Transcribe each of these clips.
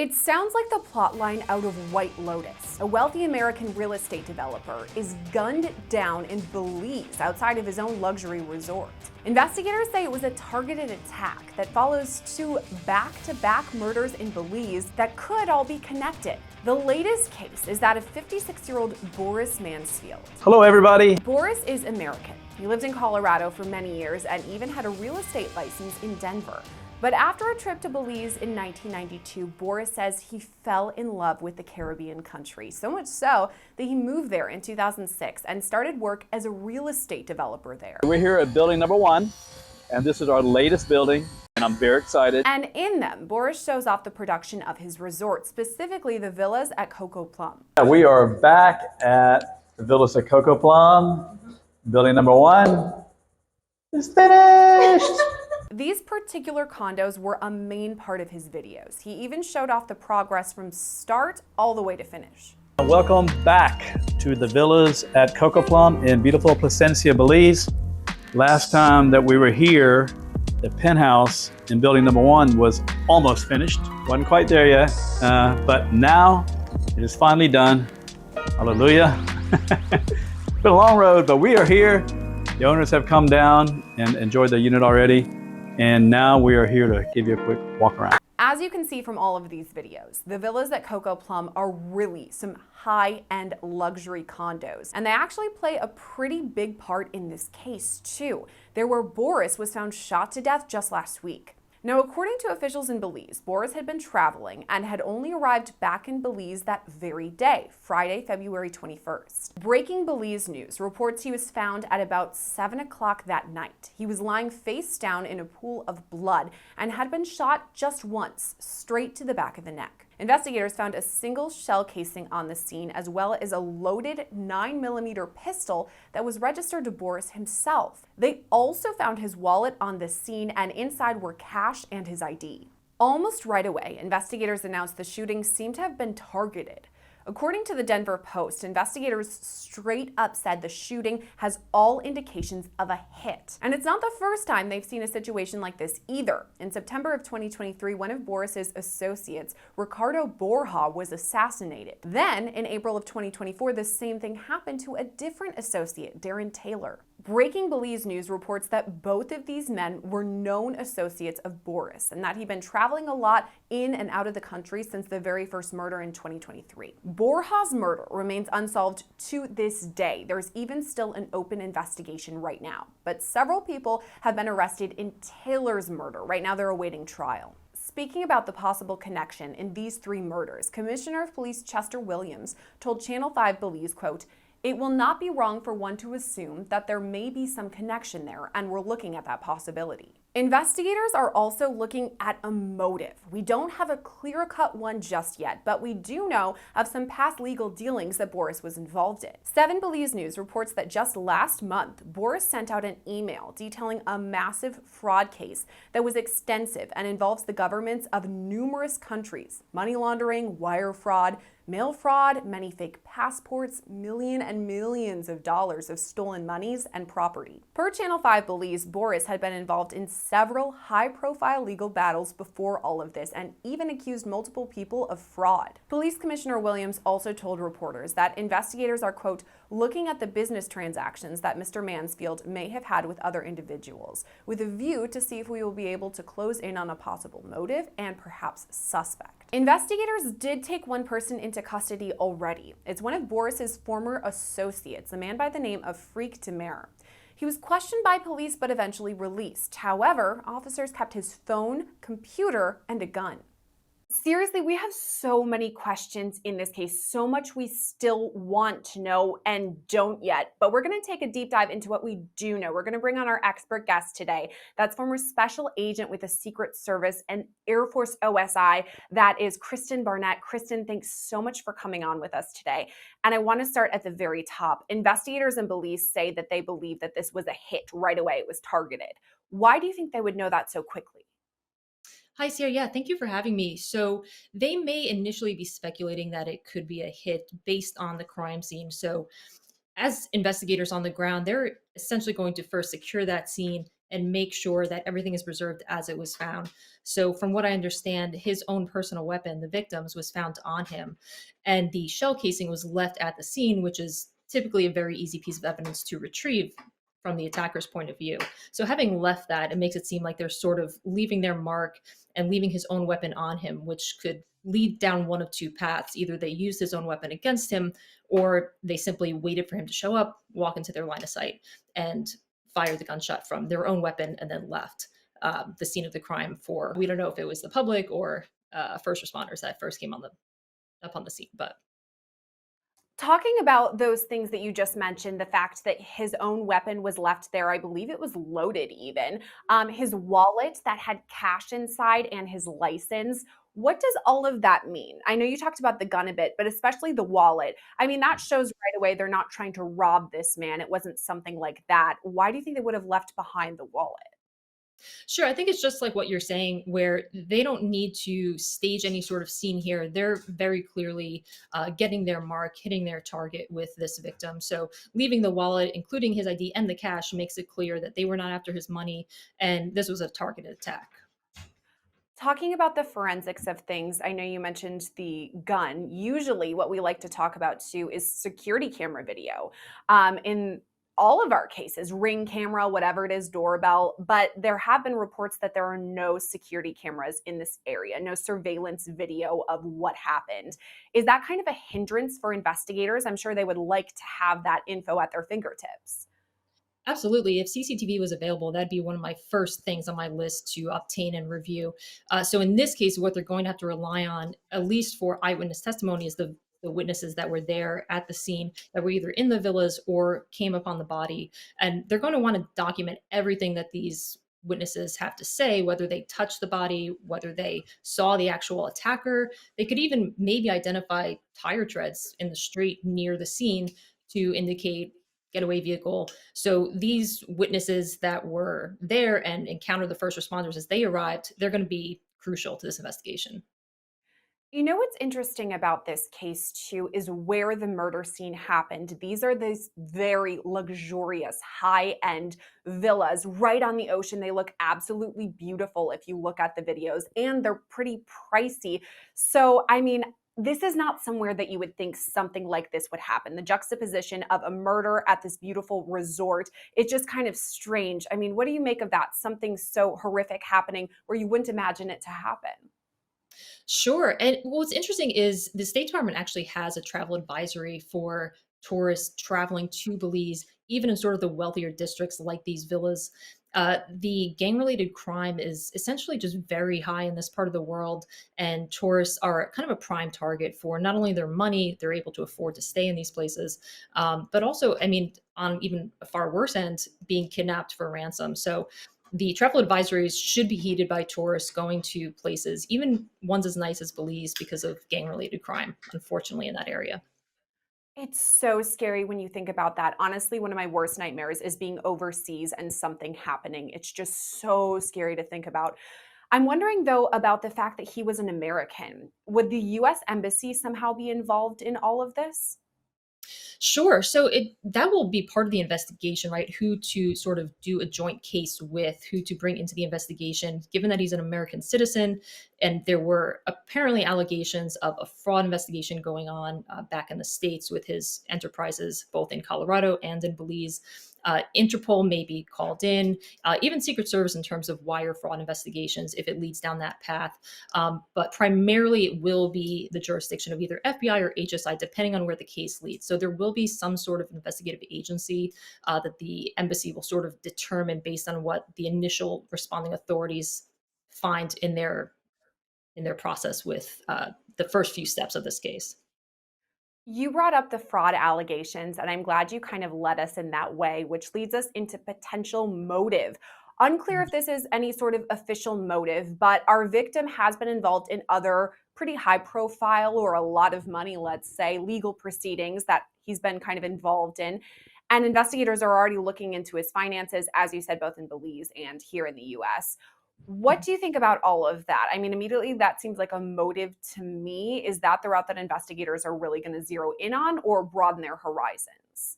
It sounds like the plotline out of White Lotus. A wealthy American real estate developer is gunned down in Belize outside of his own luxury resort. Investigators say it was a targeted attack that follows two back-to-back murders in Belize that could all be connected. The latest case is that of 56-year-old Boris Mannsfeld. Hello, everybody. Boris is American. He lived in Colorado for many years and even had a real estate license in Denver. But after a trip to Belize in 1992, Boris says he fell in love with the Caribbean country, so much so that he moved there in 2006 and started work as a real estate developer there. We're here at building number 1, and this is our latest building, and I'm very excited. And in them, Boris shows off the production of his resort, specifically the villas at Coco Plum. We are back at the villas at Coco Plum. Building number 1 is finished. These particular condos were a main part of his videos. He even showed off the progress from start all the way to finish. Welcome back to the villas at Coco Plum in beautiful Placencia, Belize. Last time that we were here, the penthouse in building number 1 was almost finished. Wasn't quite there yet, but now it is finally done. Hallelujah. It's been a long road, but we are here. The owners have come down and enjoyed the unit already. And now we are here to give you a quick walk around. As you can see from all of these videos, the villas at Coco Plum are really some high-end luxury condos. And they actually play a pretty big part in this case too. They're where Boris was found shot to death just last week. Now, according to officials in Belize, Boris had been traveling and had only arrived back in Belize that very day, Friday, February 21st. Breaking Belize news reports he was found at about 7 o'clock that night. He was lying face down in a pool of blood and had been shot just once, straight to the back of the neck. Investigators found a single shell casing on the scene, as well as a loaded 9mm pistol that was registered to Boris himself. They also found his wallet on the scene, and inside were cash and his ID. Almost right away, investigators announced the shooting seemed to have been targeted. According to the Denver Post, investigators straight up said the shooting has all indications of a hit. And it's not the first time they've seen a situation like this either. In September of 2023, one of Boris's associates, Ricardo Borja, was assassinated. Then, in April of 2024, the same thing happened to a different associate, Darren Taylor. Breaking Belize news reports that both of these men were known associates of Boris and that he'd been traveling a lot in and out of the country since the very first murder in 2023. Borja's murder remains unsolved to this day. There's even still an open investigation right now, but several people have been arrested in Taylor's murder. Right now they're awaiting trial. Speaking about the possible connection in these 3 murders, Commissioner of Police Chester Williams told Channel 5 Belize, quote, "It will not be wrong for one to assume that there may be some connection there, and we're looking at that possibility." Investigators are also looking at a motive. We don't have a clear-cut one just yet, but we do know of some past legal dealings that Boris was involved in. 7 Belize News reports that just last month, Boris sent out an email detailing a massive fraud case that was extensive and involves the governments of numerous countries: money laundering, wire fraud, mail fraud, many fake passports, millions and millions of dollars of stolen monies and property. Per Channel 5 Belize, Boris had been involved in several high-profile legal battles before all of this and even accused multiple people of fraud. Police Commissioner Williams also told reporters that investigators are, quote, "looking at the business transactions that Mr. Mannsfeld may have had with other individuals, with a view to see if we will be able to close in on a possible motive and perhaps suspect." Investigators did take one person into custody already. It's one of Boris's former associates, a man by the name of Freak Demer. He was questioned by police but eventually released. However, officers kept his phone, computer, and a gun. Seriously, we have so many questions in this case, so much we still want to know and don't yet, but we're going to take a deep dive into what we do know. We're going to bring on our expert guest today. That's former special agent with the Secret Service and Air Force OSI. That is Kristen Barnett. Kristen, thanks so much for coming on with us today. And I want to start at the very top. Investigators in Belize say that they believe that this was a hit right away. It was targeted. Why do you think they would know that so quickly? Hi, Sarah. Yeah, thank you for having me. So they may initially be speculating that it could be a hit based on the crime scene. So as investigators on the ground, they're essentially going to first secure that scene, and make sure that everything is preserved as it was found. So, from what I understand, his own personal weapon, the victim's, was found on him, and the shell casing was left at the scene, which is typically a very easy piece of evidence to retrieve from the attacker's point of view. So, having left that, it makes it seem like they're sort of leaving their mark and leaving his own weapon on him, which could lead down one of two paths. Either they used his own weapon against him, or they simply waited for him to show up, walk into their line of sight, and fire the gunshot from their own weapon and then left the scene of the crime for, we don't know if it was the public or first responders that first came on the up on the scene. But Talking about those things that you just mentioned, the fact that his own weapon was left there, I believe it was loaded even, his wallet that had cash inside, and his license. What does all of that mean? I know you talked about the gun a bit, but especially the wallet. I mean, that shows right away they're not trying to rob this man. It wasn't something like that. Why do you think they would have left behind the wallet? sure, I think it's just like what you're saying, where they don't need to stage any sort of scene here. They're very clearly getting their mark, hitting their target with this victim. So leaving the wallet, including his ID and the cash, makes it clear that they were not after his money, and this was a targeted attack. Talking about the forensics of things, I know you mentioned the gun. Usually, what we like to talk about too is security camera video. In all of our cases, ring camera, whatever it is, doorbell, but there have been reports that there are no security cameras in this area, no surveillance video of what happened. Is that kind of a hindrance for investigators? I'm sure they would like to have that info at their fingertips. Absolutely. If CCTV was available, that'd be one of my first things on my list to obtain and review. So in this case, what they're going to have to rely on, at least for eyewitness testimony, is the witnesses that were there at the scene, that were either in the villas or came upon the body. And they're going to want to document everything that these witnesses have to say, whether they touched the body, whether they saw the actual attacker. They could even maybe identify tire treads in the street near the scene to indicate getaway vehicle. So these witnesses that were there and encountered the first responders as they arrived, they're going to be crucial to this investigation. You know what's interesting about this case too is where the murder scene happened. These are these very luxurious, high-end villas right on the ocean. They look absolutely beautiful if you look at the videos, and they're pretty pricey. So, I mean, this is not somewhere that you would think something like this would happen. The juxtaposition of a murder at this beautiful resort, it's just kind of strange. I mean, what do you make of that? Something so horrific happening where you wouldn't imagine it to happen. Sure. And what's interesting is the State Department actually has a travel advisory for tourists traveling to Belize, even in sort of the wealthier districts like these villas. The gang related crime is essentially just very high in this part of the world, and tourists are kind of a prime target for not only their money, they're able to afford to stay in these places, but also, I mean, on even a far worse end, being kidnapped for ransom. So the travel advisories should be heeded by tourists going to places, even ones as nice as Belize, because of gang related crime, unfortunately, in that area. It's so scary when you think about that. Honestly, one of my worst nightmares is being overseas and something happening. It's just so scary to think about. I'm wondering though about the fact that he was an American. Would the US Embassy somehow be involved in all of this? Sure. So it that will be part of the investigation, right? Who to sort of do a joint case with, who to bring into the investigation, given that he's an American citizen, and there were apparently allegations of a fraud investigation going on back in the states with his enterprises, both in Colorado and in Belize. Interpol may be called in, even Secret Service in terms of wire fraud investigations if it leads down that path. But primarily, it will be the jurisdiction of either FBI or HSI, depending on where the case leads. So there will be some sort of investigative agency that the embassy will sort of determine based on what the initial responding authorities find in their process with the first few steps of this case. You brought up the fraud allegations, and I'm glad you kind of led us in that way, which leads us into potential motive. Unclear if this is any sort of official motive, but our victim has been involved in other pretty high profile or a lot of money, let's say, legal proceedings that he's been kind of involved in. And investigators are already looking into his finances, as you said, both in Belize and here in the US. What do you think about all of that? I mean, immediately that seems like a motive to me. Is that the route that investigators are really going to zero in on or broaden their horizons?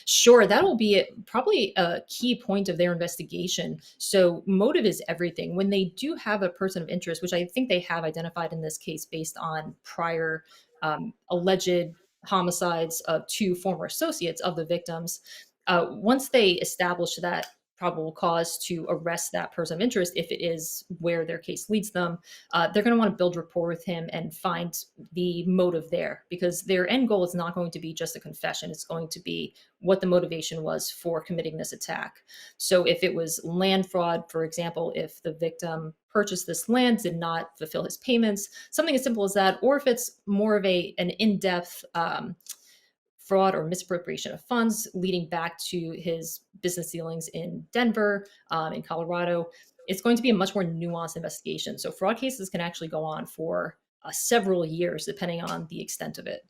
Sure, that'll be probably a key point of their investigation. So, motive is everything. When they do have a person of interest, which I think they have identified in this case based on prior alleged homicides of two former associates of the victims, once they establish that probable cause to arrest that person of interest, if it is where their case leads them, they're going to want to build rapport with him and find the motive there, because their end goal is not going to be just a confession. It's going to be what the motivation was for committing this attack. So if it was land fraud, for example, if the victim purchased this land, did not fulfill his payments, something as simple as that, or if it's more of an in-depth fraud or misappropriation of funds leading back to his business dealings in Denver, in Colorado, it's going to be a much more nuanced investigation. So fraud cases can actually go on for several years, depending on the extent of it.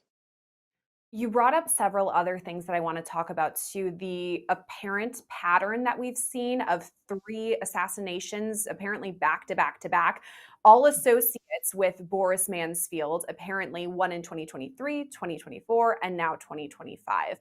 You brought up several other things that I want to talk about too. The apparent pattern that we've seen of three assassinations, apparently back to back to back, all associates with Boris Mannsfeld, apparently one in 2023, 2024, and now 2025.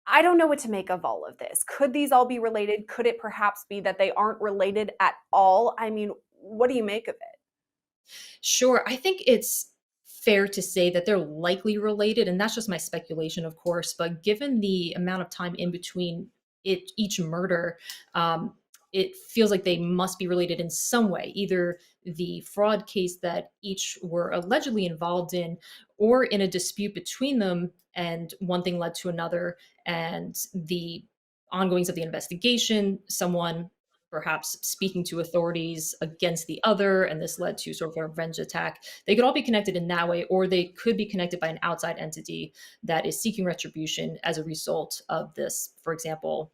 I don't know what to make of all of this. Could these all be related? Could it perhaps be that they aren't related at all? I mean, what do you make of it? Sure. I think it's fair to say that they're likely related, and that's just my speculation, of course. But given the amount of time in between each murder, um, it feels like they must be related in some way, either the fraud case that each were allegedly involved in, or in a dispute between them, and one thing led to another, and the ongoings of the investigation, someone perhaps speaking to authorities against the other, and this led to sort of a revenge attack. They could all be connected in that way, or they could be connected by an outside entity that is seeking retribution as a result of this, for example,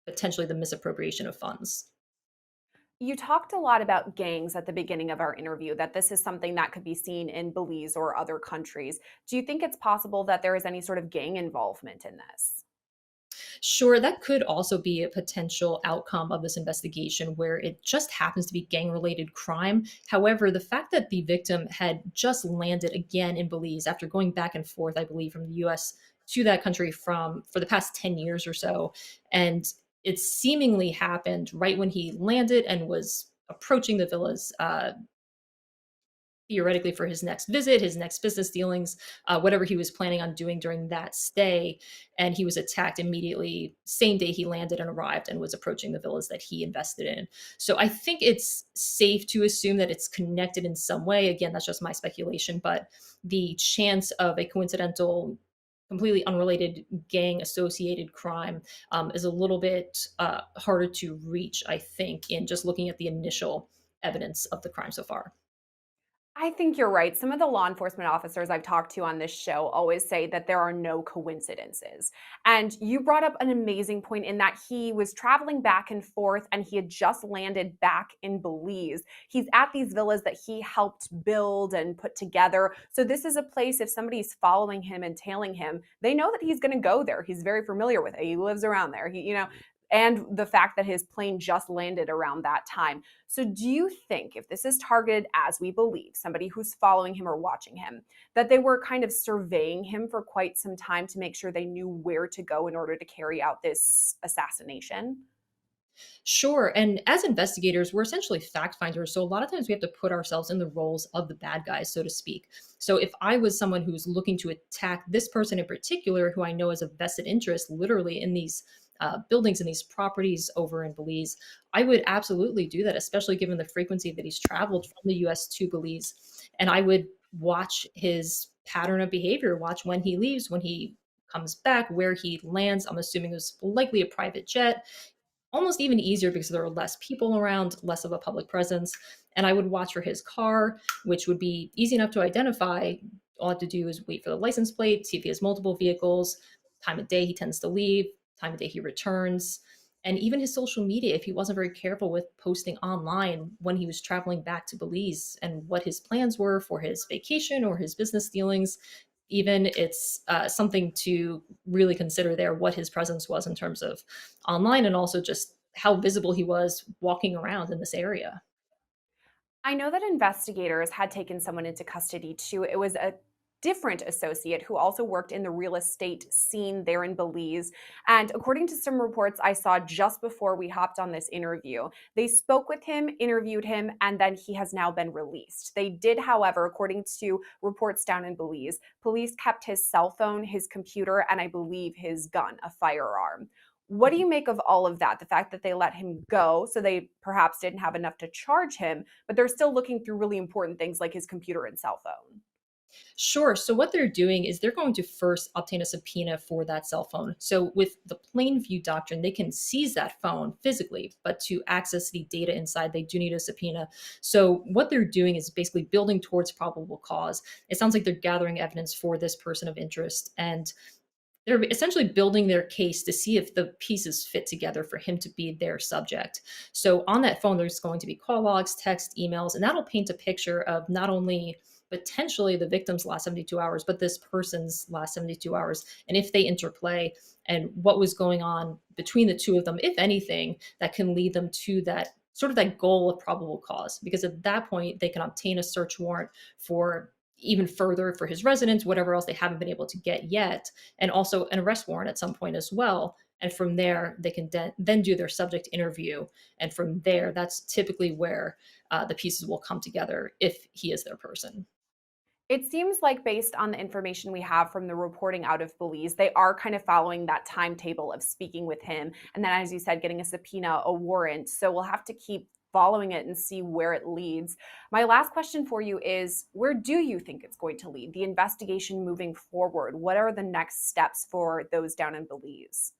potentially the misappropriation of funds. You talked a lot about gangs at the beginning of our interview, that this is something that could be seen in Belize or other countries. Do you think it's possible that there is any sort of gang involvement in this? Sure, that could also be a potential outcome of this investigation where it just happens to be gang related crime. However, the fact that the victim had just landed again in Belize after going back and forth, I believe, from the US to that country from for the past 10 years or so, and it seemingly happened right when he landed and was approaching the villas, theoretically for his next visit, his next business dealings, whatever he was planning on doing during that stay. And he was attacked immediately, same day he landed and arrived and was approaching the villas that he invested in. So I think it's safe to assume that it's connected in some way. Again, that's just my speculation, but the chance of a coincidental, completely unrelated gang associated crime is a little bit harder to reach, I think, in just looking at the initial evidence of the crime so far. I think you're right. Some of the law enforcement officers I've talked to on this show always say that there are no coincidences. And you brought up an amazing point in that he was traveling back and forth and he had just landed back in Belize. He's at these villas that he helped build and put together. So this is a place, if somebody's following him and tailing him, they know that he's going to go there. He's very familiar with it. He lives around there. And the fact that his plane just landed around that time. So, do you think if this is targeted as we believe, somebody who's following him or watching him, that they were kind of surveying him for quite some time to make sure they knew where to go in order to carry out this assassination? Sure. And as investigators, we're essentially fact finders. So a lot of times we have to put ourselves in the roles of the bad guys, so to speak. So if I was someone who's looking to attack this person in particular, who I know has a vested interest literally in these buildings and these properties over in Belize, I would absolutely do that, especially given the frequency that he's traveled from the US to Belize. And I would watch his pattern of behavior, watch when he leaves, when he comes back, where he lands. I'm assuming it was likely a private jet, almost even easier because there are less people around, less of a public presence. And I would watch for his car, which would be easy enough to identify. All I have to do is wait for the license plate, see if he has multiple vehicles, time of day he tends to leave, time of day he returns, and even his social media, if he wasn't very careful with posting online when he was traveling back to Belize and what his plans were for his vacation or his business dealings. Even it's something to really consider there, what his presence was in terms of online, and also just how visible he was walking around in this area. I know that investigators had taken someone into custody too. It was a different associate who also worked in the real estate scene there in Belize. And according to some reports I saw just before we hopped on this interview, they spoke with him, interviewed him, and then he has now been released. They did, however, according to reports down in Belize, police kept his cell phone, his computer, and I believe his gun, a firearm. What do you make of all of that? The fact that they let him go, so they perhaps didn't have enough to charge him, but they're still looking through really important things like his computer and cell phone. Sure. So what they're doing is they're going to first obtain a subpoena for that cell phone. So with the plain view doctrine, they can seize that phone physically, but to access the data inside, they do need a subpoena. So what they're doing is basically building towards probable cause. It sounds like they're gathering evidence for this person of interest, and they're essentially building their case to see if the pieces fit together for him to be their subject. So on that phone, there's going to be call logs, text, emails, and that'll paint a picture of not only potentially the victim's last 72 hours, but this person's last 72 hours, and if they interplay, and what was going on between the two of them, if anything, that can lead them to that sort of that goal of probable cause. Because at that point, they can obtain a search warrant for even further for his residence, whatever else they haven't been able to get yet, and also an arrest warrant at some point as well. And from there, they can then do their subject interview. And from there, that's typically where the pieces will come together if he is their person. It seems like, based on the information we have from the reporting out of Belize, they are kind of following that timetable of speaking with him. And then, as you said, getting a subpoena, a warrant. So we'll have to keep following it and see where it leads. My last question for you is, where do you think it's going to lead? The investigation moving forward, what are the next steps for those down in Belize?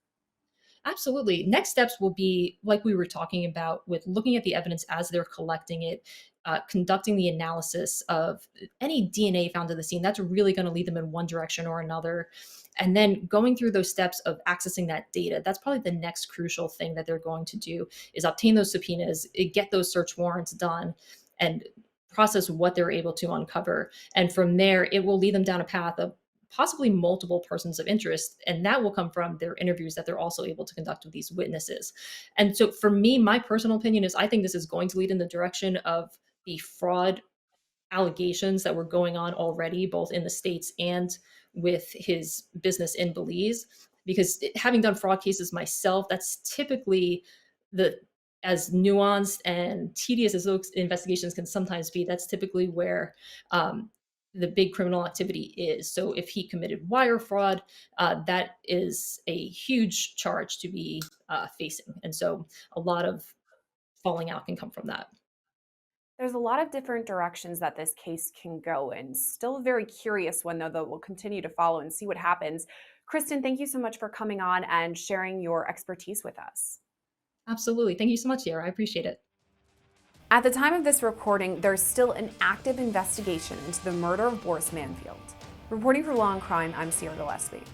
Absolutely. Next steps will be, like we were talking about, with looking at the evidence as they're collecting it, conducting the analysis of any DNA found at the scene. That's really going to lead them in one direction or another. And then going through those steps of accessing that data, that's probably the next crucial thing that they're going to do, is obtain those subpoenas, get those search warrants done, and process what they're able to uncover. And from there, it will lead them down a path of possibly multiple persons of interest. And that will come from their interviews that they're also able to conduct with these witnesses. And so for me, my personal opinion is I think this is going to lead in the direction of the fraud allegations that were going on already, both in the States and with his business in Belize. Because having done fraud cases myself, that's typically the as nuanced and tedious as those investigations can sometimes be, that's typically where the big criminal activity is. So if he committed wire fraud, that is a huge charge to be facing. And so a lot of falling out can come from that. There's a lot of different directions that this case can go, and still a very curious one, though, that we'll continue to follow and see what happens. Kristen, thank you so much for coming on and sharing your expertise with us. Absolutely. Thank you so much, Sierra. I appreciate it. At the time of this recording, there's still an active investigation into the murder of Boris Mannsfeld. Reporting for Law and Crime, I'm Sierra Gillespie.